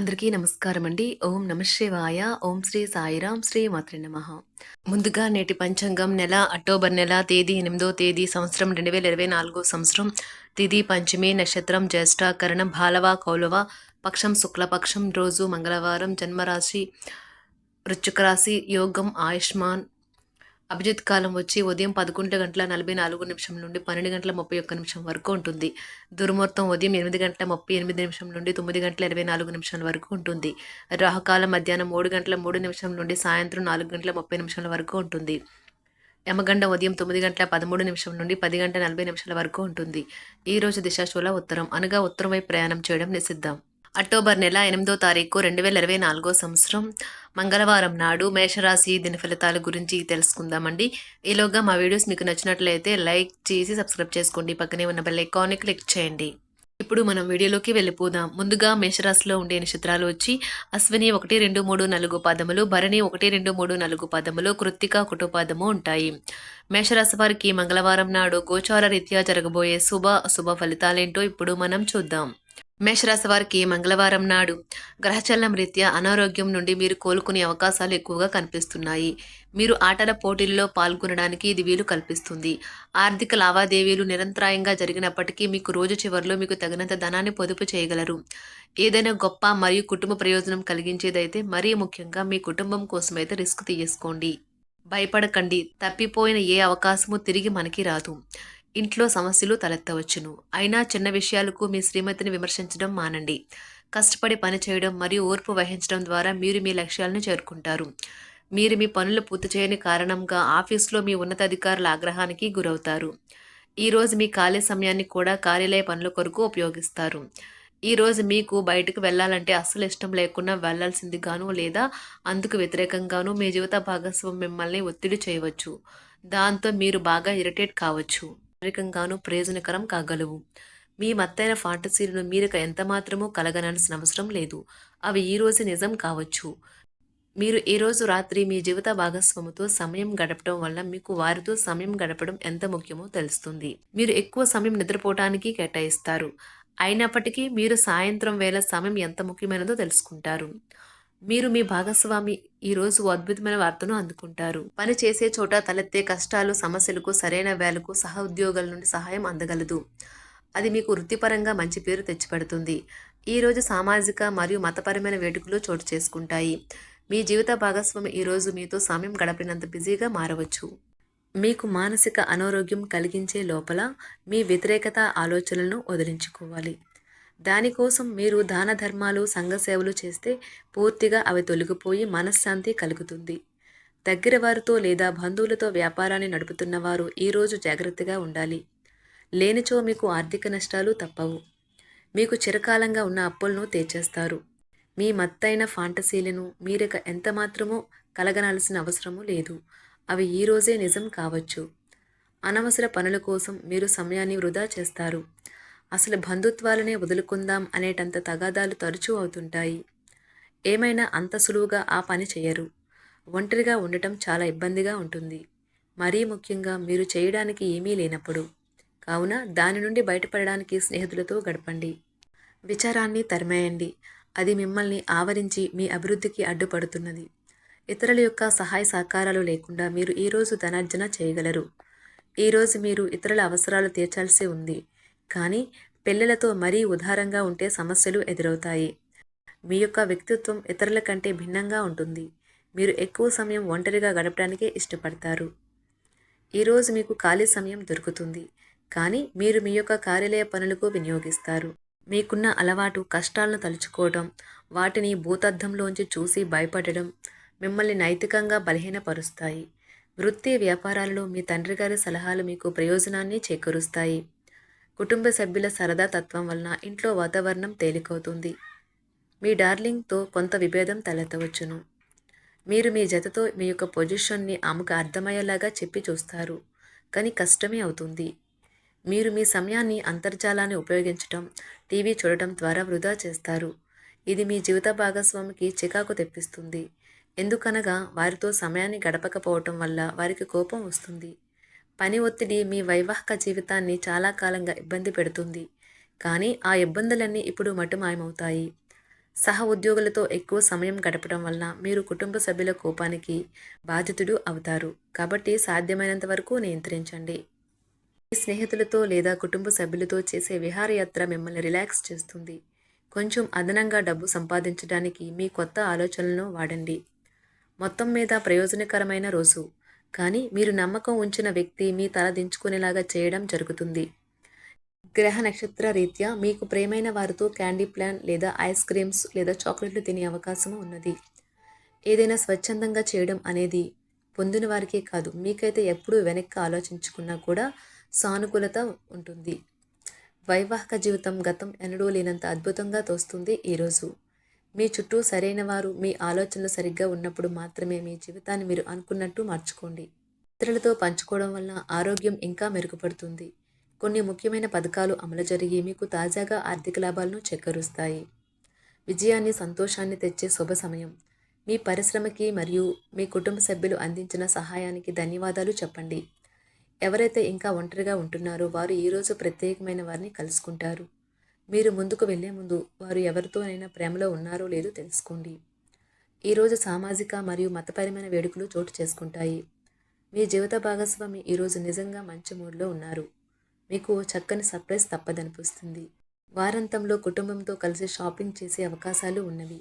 అందరికీ నమస్కారం అండి. ఓం నమ శివాయ. ఓం శ్రీ సాయిరాం. శ్రీ మాత్రే నమః. ముందుగా నేటి పంచాంగం నెల అక్టోబర్ నెల తేదీ 8వ తేదీ సంవత్సరం 2024 సంవత్సరం తిథి పంచమి నక్షత్రం జ్యేష్ఠ కరణం భాలవ కౌలవ పక్షం శుక్లపక్షం రోజు మంగళవారం జన్మరాశి వృశ్చిక రాశి యోగం ఆయుష్మాన్ అభిజిత్ కాలం వచ్చి ఉదయం 11:44 నుండి 12:31 వరకు ఉంటుంది. దుర్ముహూర్తం ఉదయం 8:38 నుండి 9:24 వరకు ఉంటుంది. రాహుకాలం మధ్యాహ్నం 3:03 నుండి సాయంత్రం 4:30 వరకు ఉంటుంది. యమగండం ఉదయం 9:13 నుండి 10:40 వరకు ఉంటుంది. ఈ రోజు దిశాశూల ఉత్తరం అనగా ఉత్తరం వైపు ప్రయాణం చేయడం నిషిద్ధం. అక్టోబర్ నెల 8వ తారీఖు 2024 సంవత్సరం మంగళవారం నాడు మేషరాశి దిన ఫలితాల గురించి తెలుసుకుందామండి. ఈలోగా మా వీడియోస్ మీకు నచ్చినట్లయితే లైక్ చేసి సబ్స్క్రైబ్ చేసుకోండి. పక్కనే ఉన్న బెల్ ఐకాన్ని క్లిక్ చేయండి. ఇప్పుడు మనం వీడియోలోకి వెళ్ళిపోదాం. ముందుగా మేషరాశిలో ఉండే నక్షత్రాలు వచ్చి అశ్విని 1, 2, 3, 4 పాదములు, భరణి 1, 2, 3, 4 పాదములు, కృత్తిక 1 పాదము ఉంటాయి. మేషరాశి వారికి మంగళవారం నాడు గోచార రీత్యా జరగబోయే అశుభ ఫలితాలేంటో ఇప్పుడు మనం చూద్దాం. మేషరాశి వారికి మంగళవారం నాడు గ్రహచలనం రీత్యా అనారోగ్యం నుండి మీరు కోలుకునే అవకాశాలు ఎక్కువగా కనిపిస్తున్నాయి. మీరు ఆటల పోటీల్లో పాల్గొనడానికి ఇది వీలు కల్పిస్తుంది. ఆర్థిక లావాదేవీలు నిరంతరాయంగా జరిగినప్పటికీ మీకు రోజు చివరిలో మీకు తగినంత ధనాన్ని పొదుపు చేయగలరు. ఏదైనా గొప్ప మరియు కుటుంబ ప్రయోజనం కలిగించేదైతే మరీ ముఖ్యంగా మీ కుటుంబం కోసమైతే రిస్క్ తీసుకోండి. భయపడకండి, తప్పిపోయిన ఏ అవకాశము తిరిగి మనకి రాదు. ఇంట్లో సమస్యలు తలెత్తవచ్చును. అయినా చిన్న విషయాలకు మీ శ్రీమతిని విమర్శించడం మానండి. కష్టపడి పని చేయడం మరియు ఓర్పు వహించడం ద్వారా మీరు మీ లక్ష్యాలను చేరుకుంటారు. మీరు మీ పనులు పూర్తి చేయని కారణంగా ఆఫీసులో మీ ఉన్నతాధికారుల ఆగ్రహానికి గురవుతారు. ఈరోజు మీ ఖాళీ సమయాన్ని కూడా కార్యాలయ పనుల కొరకు ఉపయోగిస్తారు. ఈరోజు మీకు బయటకు వెళ్ళాలంటే అస్సలు ఇష్టం లేకుండా వెళ్లాల్సిందిగాను లేదా అందుకు వ్యతిరేకంగాను మీ జీవిత భాగస్వామి మిమ్మల్ని ఒత్తిడి చేయవచ్చు. దాంతో మీరు బాగా ఇరిటేట్ కావచ్చు. శారీరకంగానూ ప్రయోజనకరం కాగలవు. మీ మత్తైన ఫాంటసీలను మీరు ఎంత మాత్రమూ కలగనాల్సిన అవసరం లేదు. అవి ఈ రోజు నిజం కావచ్చు. మీరు ఈ రోజు రాత్రి మీ జీవిత భాగస్వామితో సమయం గడపడం వల్ల మీకు వారితో సమయం గడపడం ఎంత ముఖ్యమో తెలుస్తుంది. మీరు ఎక్కువ సమయం నిద్రపోవటానికి కేటాయిస్తారు. అయినప్పటికీ మీరు సాయంత్రం వేళ సమయం ఎంత ముఖ్యమైనదో తెలుసుకుంటారు. మీరు మీ భాగస్వామి ఈరోజు అద్భుతమైన వార్తను అందుకుంటారు. పని చేసే చోట తలెత్తే కష్టాలు సమస్యలకు సరైన వేళకు ఉద్యోగుల నుండి సహాయం అందగలదు. అది మీకు వృత్తిపరంగా మంచి పేరు తెచ్చిపెడుతుంది. ఈరోజు సామాజిక మరియు మతపరమైన వేడుకలు చోటు చేసుకుంటాయి. మీ జీవిత భాగస్వామి ఈరోజు మీతో సమయం గడపినంత బిజీగా మారవచ్చు. మీకు మానసిక అనారోగ్యం కలిగించే లోపల మీ వ్యతిరేకత ఆలోచనలను వదిలించుకోవాలి. దానికోసం మీరు దాన ధర్మాలు సంఘ సేవలు చేస్తే పూర్తిగా అవి తొలగిపోయి మనశ్శాంతి కలుగుతుంది. దగ్గర వారితో లేదా బంధువులతో వ్యాపారాన్ని నడుపుతున్న వారు ఈరోజు జాగ్రత్తగా ఉండాలి. లేనిచో మీకు ఆర్థిక నష్టాలు తప్పవు. మీకు చిరకాలంగా ఉన్న అప్పులను తీర్చేస్తారు. మీ మత్తైన ఫాంటసీలను మీరిక ఎంత మాత్రమూ కలగనాల్సిన అవసరము లేదు. అవి ఈరోజే నిజం కావచ్చు. అనవసర పనుల కోసం మీరు సమయాన్ని వృధా చేస్తారు. అసలు బంధుత్వాలనే వదులుకుందాం అనేటంత తగాదాలు తరచూ అవుతుంటాయి. ఏమైనా అంత సులువుగా ఆ పని చేయరు. ఒంటరిగా ఉండటం చాలా ఇబ్బందిగా ఉంటుంది. మరీ ముఖ్యంగా మీరు చేయడానికి ఏమీ లేనప్పుడు. కావున దాని నుండి బయటపడడానికి స్నేహితులతో గడపండి. విచారాన్ని తరిమేయండి. అది మిమ్మల్ని ఆవరించి మీ అభివృద్ధికి అడ్డుపడుతున్నది. ఇతరుల యొక్క సహాయ సహకారాలు లేకుండా మీరు ఈరోజు ధనార్జన చేయగలరు. ఈరోజు మీరు ఇతరుల అవసరాలు తీర్చాల్సి ఉంది. కానీ పిల్లలతో మరీ ఉదారంగా ఉంటే సమస్యలు ఎదురవుతాయి. మీ యొక్క వ్యక్తిత్వం ఇతరుల కంటే భిన్నంగా ఉంటుంది. మీరు ఎక్కువ సమయం ఒంటరిగా గడపడానికే ఇష్టపడతారు. ఈరోజు మీకు ఖాళీ సమయం దొరుకుతుంది. కానీ మీరు మీ యొక్క కార్యాలయ పనులకు వినియోగిస్తారు. మీకున్న అలవాటు కష్టాలను తలుచుకోవడం, వాటిని భూతద్దంలోంచి చూసి భయపడడం మిమ్మల్ని నైతికంగా బలహీనపరుస్తాయి. వృత్తి వ్యాపారాలలో మీ తండ్రి గారి సలహాలు మీకు ప్రయోజనాన్ని చేకూరుస్తాయి. కుటుంబ సభ్యుల సరదా తత్వం వలన ఇంట్లో వాతావరణం తేలికవుతుంది. మీ డార్లింగ్తో కొంత విభేదం తలెత్తవచ్చును. మీరు మీ జతతో మీ యొక్క పొజిషన్ని ఆమెకు అర్థమయ్యేలాగా చెప్పి చూస్తారు. కానీ కష్టమే అవుతుంది. మీరు మీ సమయాన్ని అంతర్జాలాన్ని ఉపయోగించటం, టీవీ చూడటం ద్వారా వృధా చేస్తారు. ఇది మీ జీవిత భాగస్వామికి చికాకు తెప్పిస్తుంది. ఎందుకనగా వారితో సమయాన్ని గడపకపోవటం వల్ల వారికి కోపం వస్తుంది. పని ఒత్తిడి మీ వైవాహిక జీవితాన్ని చాలా కాలంగా ఇబ్బంది పెడుతుంది. కానీ ఆ ఇబ్బందులన్నీ ఇప్పుడు మటుమాయమవుతాయి. సహ ఉద్యోగులతో ఎక్కువ సమయం గడపడం వలన మీరు కుటుంబ సభ్యుల కోపానికి బాధితుడు అవుతారు. కాబట్టి సాధ్యమైనంత వరకు నియంత్రించండి. మీ స్నేహితులతో లేదా కుటుంబ సభ్యులతో చేసే విహారయాత్ర మిమ్మల్ని రిలాక్స్ చేస్తుంది. కొంచెం అదనంగా డబ్బు సంపాదించడానికి మీ కొత్త ఆలోచనలను వాడండి. మొత్తం మీద ప్రయోజనకరమైన రోజు. కానీ మీరు నమ్మకం ఉంచిన వ్యక్తి మీ తల దించుకునేలాగా చేయడం జరుగుతుంది. గ్రహ నక్షత్ర రీత్యా మీకు ప్రియమైన వారితో క్యాండీ ప్లాన్ లేదా ఐస్ క్రీమ్స్ లేదా చాక్లెట్లు తినే అవకాశం ఉన్నది. ఏదైనా స్వచ్ఛందంగా చేయడం అనేది పొందిన వారికే కాదు, మీకైతే ఎప్పుడూ వెనక్కి ఆలోచించుకున్నా కూడా సానుకూలత ఉంటుంది. వైవాహిక జీవితం గతం ఎన్నడూ లేనంత అద్భుతంగా తోస్తుంది ఈరోజు. మీ చుట్టూ సరైన వారు, మీ ఆలోచనలు సరిగ్గా ఉన్నప్పుడు మాత్రమే మీ జీవితాన్ని మీరు అనుకున్నట్టు మార్చుకోండి. ఇతరులతో పంచుకోవడం వల్ల ఆరోగ్యం ఇంకా మెరుగుపడుతుంది. కొన్ని ముఖ్యమైన పథకాలు అమలు జరిగి మీకు తాజాగా ఆర్థిక లాభాలను చేకూరుస్తాయి. విజయాన్ని, సంతోషాన్ని తెచ్చే శుభ సమయం. మీ పరిశ్రమకి మరియు మీ కుటుంబ సభ్యులు అందించిన సహాయానికి ధన్యవాదాలు చెప్పండి. ఎవరైతే ఇంకా ఒంటరిగా ఉంటున్నారో వారు ఈరోజు ప్రత్యేకమైన వారిని కలుసుకుంటారు. మీరు ముందుకు వెళ్లే ముందు వారు ఎవరితోనైనా ప్రేమలో ఉన్నారో లేదో తెలుసుకోండి. ఈరోజు సామాజిక మరియు మతపరమైన వేడుకలు చోటు చేసుకుంటాయి. మీ జీవిత భాగస్వామి ఈరోజు నిజంగా మంచి మూడ్లో ఉన్నారు. మీకు చక్కని సర్ప్రైజ్ తప్పదనిపిస్తుంది. వారాంతంలో కుటుంబంతో కలిసి షాపింగ్ చేసే అవకాశాలు ఉన్నవి.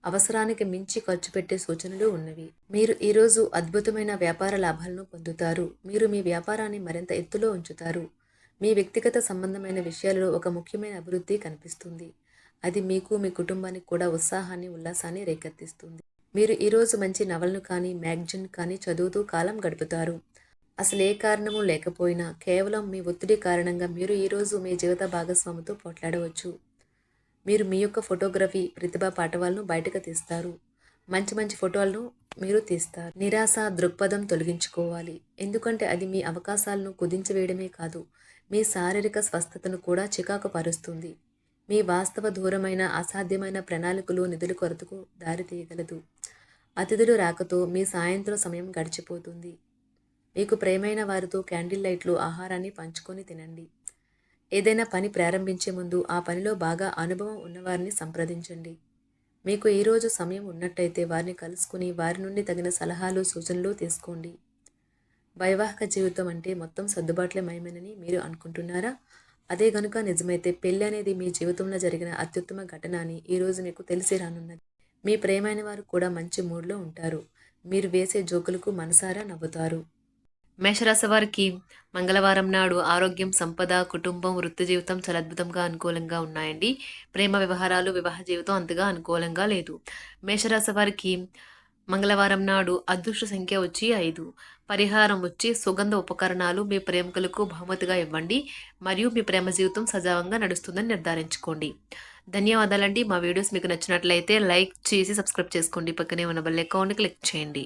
అవసరానికి మించి ఖర్చు పెట్టే సూచనలు ఉన్నవి. మీరు ఈరోజు అద్భుతమైన వ్యాపార లాభాలను పొందుతారు. మీరు మీ వ్యాపారాన్ని మరింత ఎత్తులో ఉంచుతారు. మీ వ్యక్తిగత సంబంధమైన విషయాలలో ఒక ముఖ్యమైన అభివృద్ధి కనిపిస్తుంది. అది మీకు, మీ కుటుంబానికి కూడా ఉత్సాహాన్ని, ఉల్లాసాన్ని రేకెత్తిస్తుంది. మీరు ఈరోజు మంచి నవలను కానీ, మ్యాగజైన్ కానీ చదువుతూ కాలం గడుపుతారు. అసలు ఏ కారణము లేకపోయినా కేవలం మీ ఒత్తిడి కారణంగా మీరు ఈరోజు మీ జీవిత భాగస్వామితో పోట్లాడవచ్చు. మీరు మీ యొక్క ఫోటోగ్రఫీ ప్రతిభా పాఠవాలను బయటకు తీస్తారు. మంచి మంచి ఫోటోలను మీరు తీస్తారు. నిరాశ దృక్పథం తొలగించుకోవాలి. ఎందుకంటే అది మీ అవకాశాలను కుదించివేయడమే కాదు, మీ శారీరక స్వస్థతను కూడా చికాకు పరుస్తుంది. మీ వాస్తవ దూరమైన అసాధ్యమైన ప్రణాళికలు నిధుల కొరతకు దారితీయగలదు. అతిథులు రాకతో మీ సాయంత్రం సమయం గడిచిపోతుంది. మీకు ప్రియమైన వారితో క్యాండిల్ లైట్లు, ఆహారాన్ని పంచుకొని తినండి. ఏదైనా పని ప్రారంభించే ముందు ఆ పనిలో బాగా అనుభవం ఉన్నవారిని సంప్రదించండి. మీకు ఈరోజు సమయం ఉన్నట్టయితే వారిని కలుసుకుని వారి నుండి తగిన సలహాలు, సూచనలు తీసుకోండి. వైవాహిక జీవితం అంటే మొత్తం సర్దుబాట్లే మయమేనని మీరు అనుకుంటున్నారా? అదే గనుక నిజమైతే పెళ్ళి అనేది మీ జీవితంలో జరిగిన అత్యుత్తమ ఘటన అని ఈరోజు మీకు తెలిసి రానున్నది. మీ ప్రియమైన వారు కూడా మంచి మూడ్లో ఉంటారు. మీరు వేసే జోకులకు మనసారా నవ్వుతారు. మేషరాశి వారికి మంగళవారం నాడు ఆరోగ్యం, సంపద, కుటుంబం, వృత్తి జీవితం చాలా అద్భుతంగా అనుకూలంగా ఉన్నాయండి. ప్రేమ వ్యవహారాలు, వివాహ జీవితం అంతగా అనుకూలంగా లేదు. మేషరాశి వారికి మంగళవారం నాడు అదృష్ట సంఖ్య వచ్చి 5. పరిహారం వచ్చి సుగంధ ఉపకరణాలు మీ ప్రేమికులకు బహుమతిగా ఇవ్వండి మరియు మీ ప్రేమ జీవితం సజావుగా నడుస్తుందని నిర్ధారించుకోండి. ధన్యవాదాలండి. మా వీడియోస్ మీకు నచ్చినట్లయితే లైక్ చేసి సబ్స్క్రైబ్ చేసుకోండి. పక్కనే ఉన్న బెల్ ఐకాన్ని క్లిక్ చేయండి.